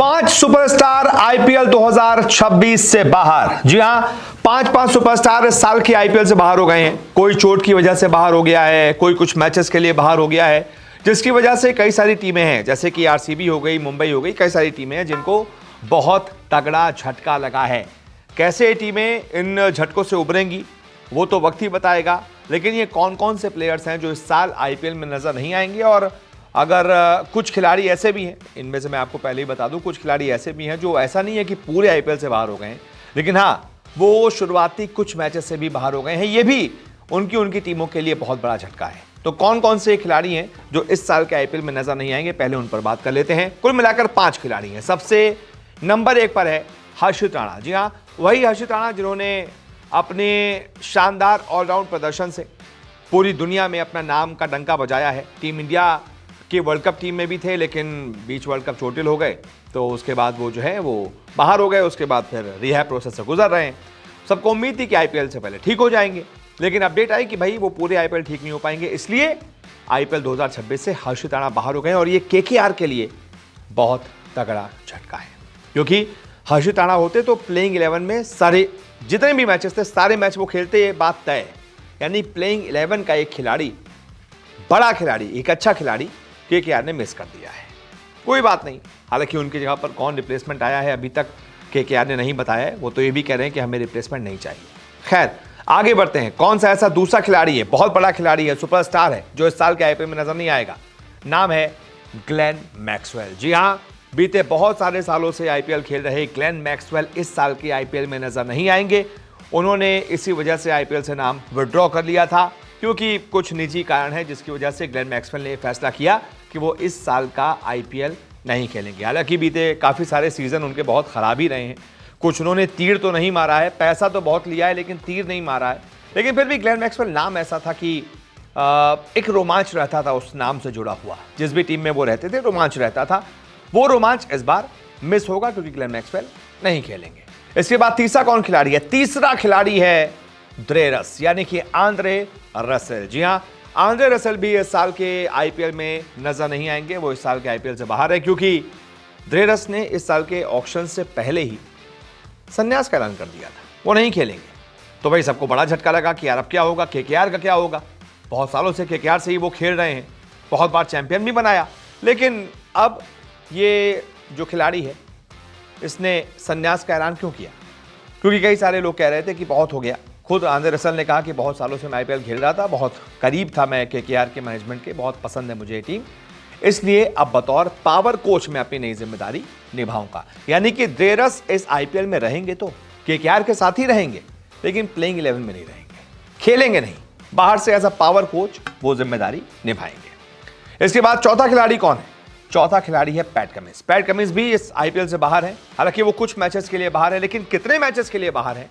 5 superstar IPL 2026 से बाहर। जी हां, 5 सुपरस्टार इस साल के आईपीएल से बाहर हो गए हैं। कोई चोट की वजह से बाहर हो गया है, कोई कुछ मैचेस के लिए बाहर हो गया है, जिसकी वजह से कई सारी टीमें हैं, जैसे कि आरसीबी हो गई, मुंबई हो गई, कई सारी टीमें हैं जिनको बहुत तगड़ा झटका लगा है। कैसे टीमें इन झटकों से उभरेंगी वो तो वक्त ही बताएगा, लेकिन ये कौन कौन से प्लेयर्स हैं जो इस साल आईपीएल में नजर नहीं आएंगे। और अगर कुछ खिलाड़ी ऐसे भी हैं, इनमें से मैं आपको पहले ही बता दूं, कुछ खिलाड़ी ऐसे भी हैं जो ऐसा नहीं है कि पूरे आईपीएल से बाहर हो गए हैं, लेकिन हाँ, वो शुरुआती कुछ मैचेस से भी बाहर हो गए हैं। ये भी उनकी टीमों के लिए बहुत बड़ा झटका है। तो कौन कौन से खिलाड़ी हैं जो इस साल के आईपीएल में नजर नहीं आएंगे, पहले उन पर बात कर लेते हैं। कुल मिलाकर 5 खिलाड़ी हैं। सबसे नंबर 1 पर है हर्षित राणा। जी हाँ, वही हर्षित राणा जिन्होंने अपने शानदार ऑलराउंड प्रदर्शन से पूरी दुनिया में अपना नाम का डंका बजाया है। टीम इंडिया के वर्ल्ड कप टीम में भी थे, लेकिन बीच वर्ल्ड कप चोटिल हो गए, तो उसके बाद वो जो है वो बाहर हो गए। उसके बाद फिर रिहैब प्रोसेस से गुजर रहे हैं। सबको उम्मीद थी कि आईपीएल से पहले ठीक हो जाएंगे, लेकिन अपडेट आई कि भाई वो पूरे आईपीएल ठीक नहीं हो पाएंगे, इसलिए आईपीएल 2026 से हर्षित राणा बाहर हो गए। और ये केकेआर के लिए बहुत तगड़ा झटका है, क्योंकि हर्षित राणा होते तो प्लेइंग 11 में सारे जितने भी मैचेस थे सारे मैच वो खेलते, ये बात तय है। यानी प्लेइंग 11 का एक खिलाड़ी, बड़ा खिलाड़ी, एक अच्छा खिलाड़ी केकेआर ने मिस कर दिया है। कोई बात नहीं, हालांकि उनकी जगह पर कौन रिप्लेसमेंट आया है अभी तक केकेआर ने नहीं बताया है। वो तो ये भी कह रहे हैं कि हमें रिप्लेसमेंट नहीं चाहिए। खैर, आगे बढ़ते हैं। कौन सा ऐसा दूसरा खिलाड़ी है, बहुत बड़ा खिलाड़ी है, सुपरस्टार है, जो इस साल के आईपीएल में नजर नहीं आएगा? नाम है ग्लेन मैक्सवेल। जी हाँ, बीते बहुत सारे सालों से आईपीएल खेल रहे ग्लेन मैक्सवेल इस साल के आईपीएल में नजर नहीं आएंगे। उन्होंने इसी वजह से आईपीएल से नाम विड्रॉ कर लिया था, क्योंकि कुछ निजी कारण है जिसकी वजह से ग्लेन मैक्सवेल ने फैसला किया कि वो इस साल का आईपीएल नहीं खेलेंगे। हालांकि बीते काफ़ी सारे सीजन उनके बहुत ख़राब ही रहे हैं। कुछ उन्होंने तीर तो नहीं मारा है, पैसा तो बहुत लिया है, लेकिन तीर नहीं मारा है। लेकिन फिर भी ग्लेन मैक्सवेल नाम ऐसा था कि एक रोमांच रहता था उस नाम से जुड़ा हुआ। जिस भी टीम में वो रहते थे रोमांच रहता था। वो रोमांच इस बार मिस होगा, क्योंकि ग्लेन मैक्सवेल नहीं खेलेंगे। इसके बाद तीसरा कौन खिलाड़ी है? तीसरा खिलाड़ी है ड्रेरस, यानी कि आंद्रे रसेल। जी हाँ, आंद्रे रसेल भी इस साल के आईपीएल में नजर नहीं आएंगे। वो इस साल के आईपीएल से बाहर है, क्योंकि ड्रेरस ने इस साल के ऑक्शन से पहले ही संन्यास का ऐलान कर दिया था, वो नहीं खेलेंगे। तो भाई सबको बड़ा झटका लगा कि यार अब क्या होगा, केकेआर का क्या होगा? बहुत सालों से केकेआर से ही वो खेल रहे हैं, बहुत बार चैंपियन भी बनाया, लेकिन अब ये जो खिलाड़ी है इसने संन्यास का ऐलान क्यों किया? क्योंकि कई सारे लोग कह रहे थे कि बहुत हो गया। खुद आंद्रे रसेल ने कहा कि बहुत सालों से मैं आईपीएल खेल रहा था, बहुत करीब था मैं केकेआर के मैनेजमेंट के, बहुत पसंद है मुझे ये टीम, इसलिए अब बतौर पावर कोच मैं अपनी नई जिम्मेदारी निभाऊंगा। यानी कि ड्रेरस इस आईपीएल में रहेंगे तो केकेआर के साथ ही रहेंगे, लेकिन प्लेइंग 11 में नहीं रहेंगे, खेलेंगे नहीं, बाहर से एज अ पावर कोच वो जिम्मेदारी निभाएंगे। इसके बाद चौथा खिलाड़ी कौन है? चौथा खिलाड़ी है पैट कमिंस। पैट कमिंस भी इस आईपीएल से बाहर है। हालांकि वो कुछ मैचेस के लिए बाहर है, लेकिन कितने मैचेस के लिए बाहर है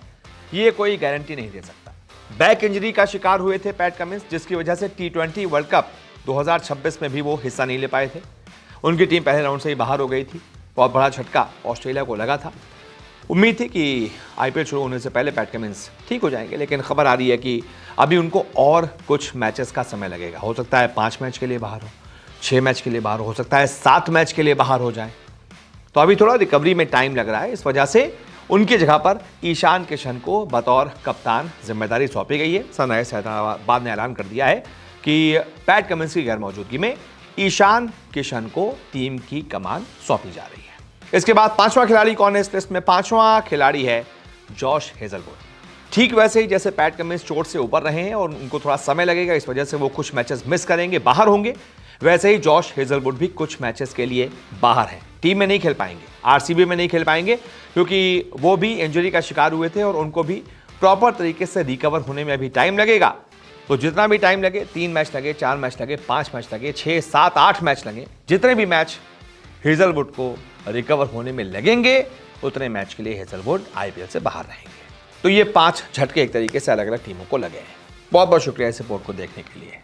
ये कोई गारंटी नहीं दे सकता। बैक इंजरी का शिकार हुए थे पैट कमिंस, जिसकी वजह से T20 वर्ल्ड कप 2026 में भी वो हिस्सा नहीं ले पाए थे। उनकी टीम पहले राउंड से ही बाहर हो गई थी। बहुत बड़ा झटका ऑस्ट्रेलिया को लगा था। उम्मीद थी कि आईपीएल शुरू होने से पहले पैट कमिंस ठीक हो जाएंगे, लेकिन खबर आ रही है कि अभी उनको और कुछ मैचेस का समय लगेगा। हो सकता है 5 मैच के लिए बाहर हो, 6 मैच के लिए बाहर हो सकता है 7 मैच के लिए बाहर हो जाए। तो अभी थोड़ा रिकवरी में टाइम लग रहा है। इस वजह से उनकी जगह पर ईशान किशन को बतौर कप्तान जिम्मेदारी सौंपी गई है। सनराइजर्स हैदराबाद ने ऐलान कर दिया है कि पैट कमिंस की गैर मौजूदगी में ईशान किशन को टीम की कमान सौंपी जा रही है। इसके बाद 5वां खिलाड़ी कौन है इस लिस्ट में? 5वां खिलाड़ी है जॉश हेजलवुड। ठीक वैसे ही जैसे पैट कमिंस चोट से उबर रहे हैं और उनको थोड़ा समय लगेगा, इस वजह से वो कुछ मैचेस मिस करेंगे, बाहर होंगे, वैसे ही जॉश हेजलवुड भी कुछ मैचेस के लिए बाहर हैं, टीम में नहीं खेल पाएंगे, आरसीबी में नहीं खेल पाएंगे, क्योंकि वो भी इंजरी का शिकार हुए थे और उनको भी प्रॉपर तरीके से रिकवर होने में अभी टाइम लगेगा। तो जितना भी टाइम लगे, 3 मैच लगे, 4 मैच लगे, 5 मैच लगे, 6, 7, 8 मैच लगे, जितने भी मैच हेजलवुड को रिकवर होने में लगेंगे, उतने मैच के लिए हेजलवुड आईपीएल से बाहर रहेंगे। तो ये 5 झटके एक तरीके से अलग अलग टीमों को लगे हैं। बहुत बहुत शुक्रिया इस रिपोर्ट को देखने के लिए।